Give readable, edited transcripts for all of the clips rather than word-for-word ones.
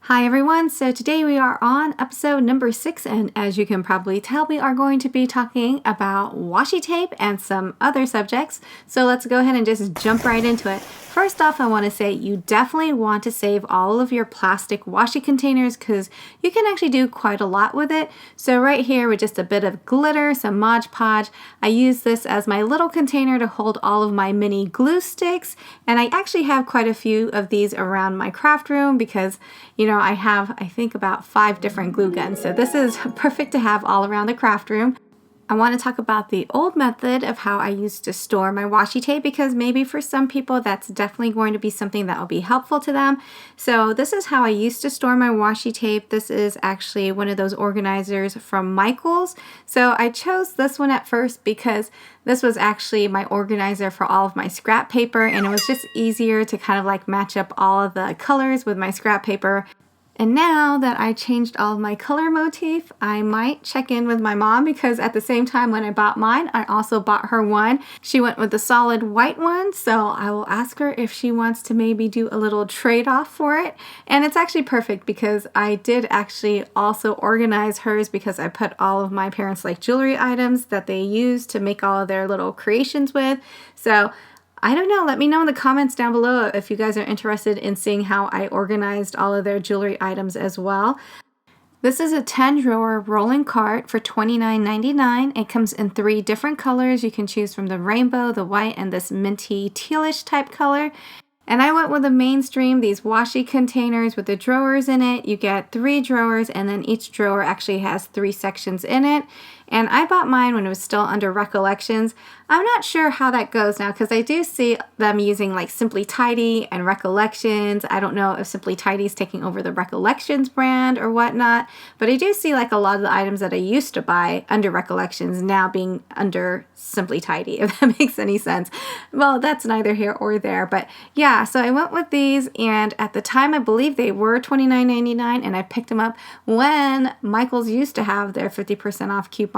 Hi everyone, so today we are on episode number 6, and as you can probably tell, we are going to be talking about washi tape and some other subjects. So let's go ahead and just jump right into it. First off, I want to say you definitely want to save all of your plastic washi containers because you can actually do quite a lot with it. So right here with just a bit of glitter, some Mod Podge, I use this as my little container to hold all of my mini glue sticks, and I actually have quite a few of these around my craft room because I have, I think, about 5 different glue guns. So this is perfect to have all around the craft room. I want to talk about the old method of how I used to store my washi tape because maybe for some people that's definitely going to be something that will be helpful to them. So this is how I used to store my washi tape. This is actually one of those organizers from Michaels. So I chose this one at first because this was actually my organizer for all of my scrap paper, and it was just easier to kind of like match up all of the colors with my scrap paper. And now that I changed all of my color motif, I might check in with my mom because at the same time when I bought mine, I also bought her one. She went with the solid white one, so I will ask her if she wants to maybe do a little trade-off for it. And it's actually perfect because I did actually also organize hers because I put all of my parents' like jewelry items that they use to make all of their little creations with. So I don't know, let me know in the comments down below if you guys are interested in seeing how I organized all of their jewelry items as well. This is a 10-drawer rolling cart for $29.99. It comes in 3 different colors. You can choose from the rainbow, the white, and this minty tealish type color. And I went with the mainstream, these washi containers with the drawers in it. You get 3 drawers, and then each drawer actually has 3 sections in it. And I bought mine when it was still under Recollections. I'm not sure how that goes now because I do see them using like Simply Tidy and Recollections. I don't know if Simply Tidy is taking over the Recollections brand or whatnot, but I do see like a lot of the items that I used to buy under Recollections now being under Simply Tidy, if that makes any sense. Well, that's neither here or there, but yeah, so I went with these, and at the time I believe they were $29.99, and I picked them up when Michaels used to have their 50% off coupon.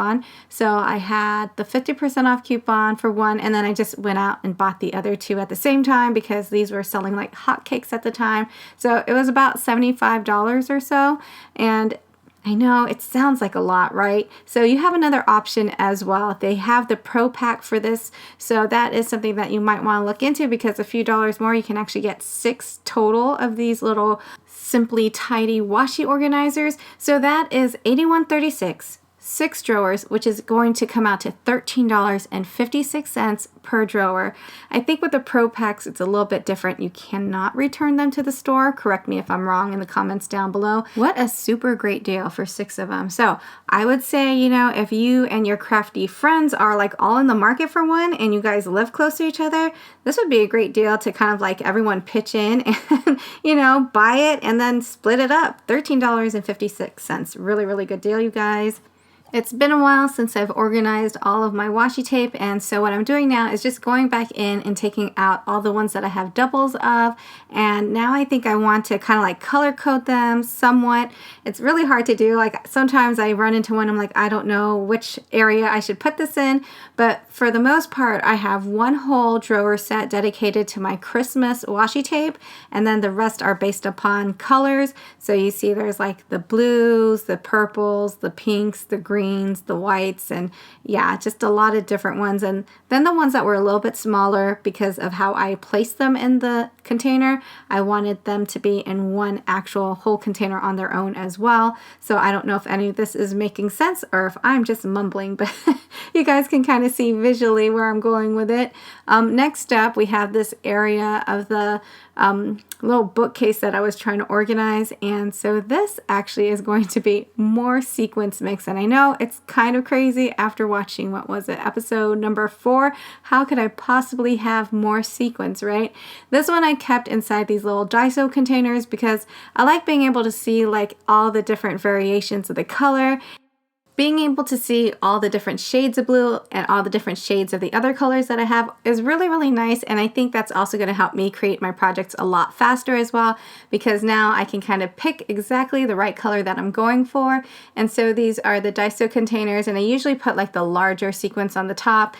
So I had the 50% off coupon for one, and then I just went out and bought the other 2 at the same time because these were selling like hotcakes at the time. So it was about $75 or so, and I know it sounds like a lot, right? So you have another option as well. They have the Pro Pack for this, so that is something that you might want to look into because a few dollars more, you can actually get 6 total of these little Simply Tidy washi organizers. So that is $81.36. 6 drawers, which is going to come out to $13.56 per drawer. I think with the Pro Packs, it's a little bit different. You cannot return them to the store. Correct me if I'm wrong in the comments down below. What a super great deal for 6 of them. So I would say, if you and your crafty friends are like all in the market for one and you guys live close to each other, this would be a great deal to kind of like everyone pitch in and, buy it and then split it up. $13.56. Really, really good deal, you guys. It's been a while since I've organized all of my washi tape, and so what I'm doing now is just going back in and taking out all the ones that I have doubles of, and now I think I want to kind of like color code them somewhat. It's really hard to do. Like sometimes I run into one, I'm like, I don't know which area I should put this in, but for the most part I have one whole drawer set dedicated to my Christmas washi tape, and then the rest are based upon colors. So you see there's like the blues, the purples, the pinks, the greens, the whites, and yeah, just a lot of different ones. And then the ones that were a little bit smaller, because of how I placed them in the container, I wanted them to be in one actual whole container on their own as well. So I don't know if any of this is making sense or if I'm just mumbling, but you guys can kind of see visually where I'm going with it. Next up, we have this area of the little bookcase that I was trying to organize, and so this actually is going to be more sequence mix. And I know it's kind of crazy after watching, what was it, episode number 4? How could I possibly have more sequins, right? This one I kept inside these little Daiso containers because I like being able to see like all the different variations of the color. Being able to see all the different shades of blue and all the different shades of the other colors that I have is really, really nice. And I think that's also going to help me create my projects a lot faster as well, because now I can kind of pick exactly the right color that I'm going for. And so these are the Daiso containers, and I usually put like the larger sequins on the top.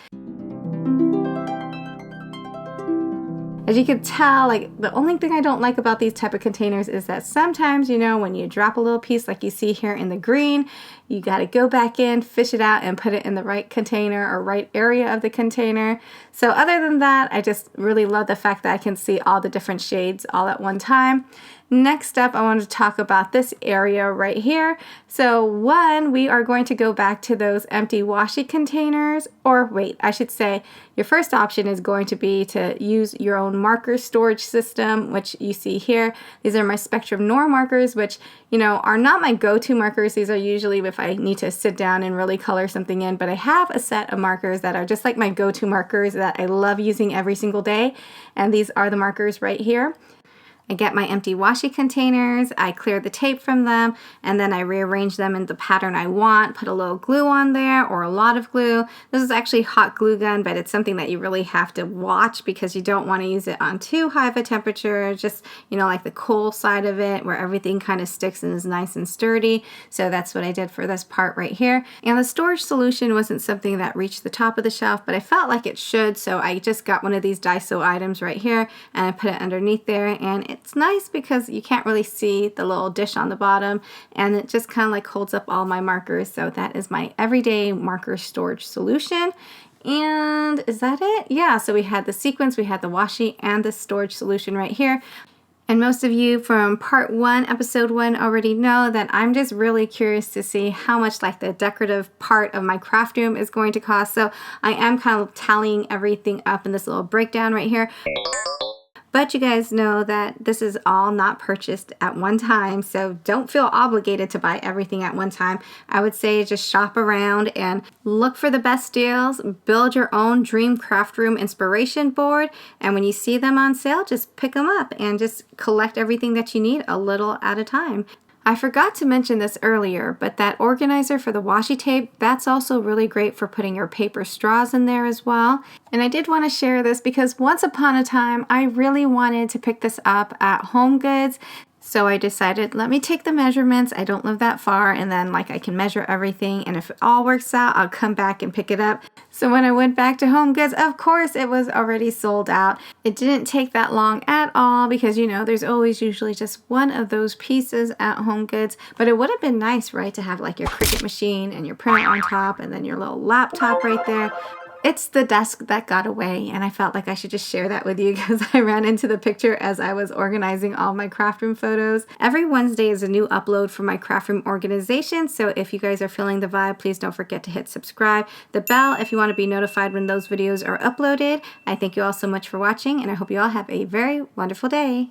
As you can tell, like, the only thing I don't like about these type of containers is that sometimes, you know, when you drop a little piece like you see here in the green, you got to go back in, fish it out, and put it in the right container or right area of the container. So other than that, I just really love the fact that I can see all the different shades all at one time. Next up, I want to talk about this area right here. So one, we are going to go back to those empty washi containers, or wait, I should say your first option is going to be to use your own marker storage system, which you see here. These are my Spectrum Noir markers, which, you know, are not my go-to markers. These are usually if I need to sit down and really color something in, but I have a set of markers that are just like my go-to markers that I love using every single day. And these are the markers right here. I get my empty washi containers, I clear the tape from them, and then I rearrange them in the pattern I want, put a little glue on there or a lot of glue. This is actually hot glue gun, but it's something that you really have to watch because you don't want to use it on too high of a temperature, just, you know, like the cool side of it where everything kind of sticks and is nice and sturdy. So that's what I did for this part right here. And the storage solution wasn't something that reached the top of the shelf, but I felt like it should, so I just got one of these Daiso items right here and I put it underneath there, and it's nice because you can't really see the little dish on the bottom, and it just kind of like holds up all my markers. So that is my everyday marker storage solution. And is that it? Yeah, so we had the sequins, we had the washi, and the storage solution right here. And most of you from part 1, episode 1 already know that I'm just really curious to see how much like the decorative part of my craft room is going to cost. So I am kind of tallying everything up in this little breakdown right here. But you guys know that this is all not purchased at one time, so don't feel obligated to buy everything at one time. I would say just shop around and look for the best deals, build your own dream craft room inspiration board, and when you see them on sale, just pick them up and just collect everything that you need a little at a time. I forgot to mention this earlier, but that organizer for the washi tape, that's also really great for putting your paper straws in there as well. And I did want to share this because once upon a time, I really wanted to pick this up at Home Goods. So I decided, let me take the measurements. I don't live that far, and then like I can measure everything, and if it all works out, I'll come back and pick it up. So when I went back to Home Goods, of course it was already sold out. It didn't take that long at all because, you know, there's always usually just one of those pieces at Home Goods. But it would have been nice, right, to have like your Cricut machine and your printer on top and then your little laptop right there. It's the desk that got away, and I felt like I should just share that with you because I ran into the picture as I was organizing all my craft room photos. Every Wednesday is a new upload for my craft room organization, so if you guys are feeling the vibe, please don't forget to hit subscribe, the bell if you want to be notified when those videos are uploaded. I thank you all so much for watching, and I hope you all have a very wonderful day.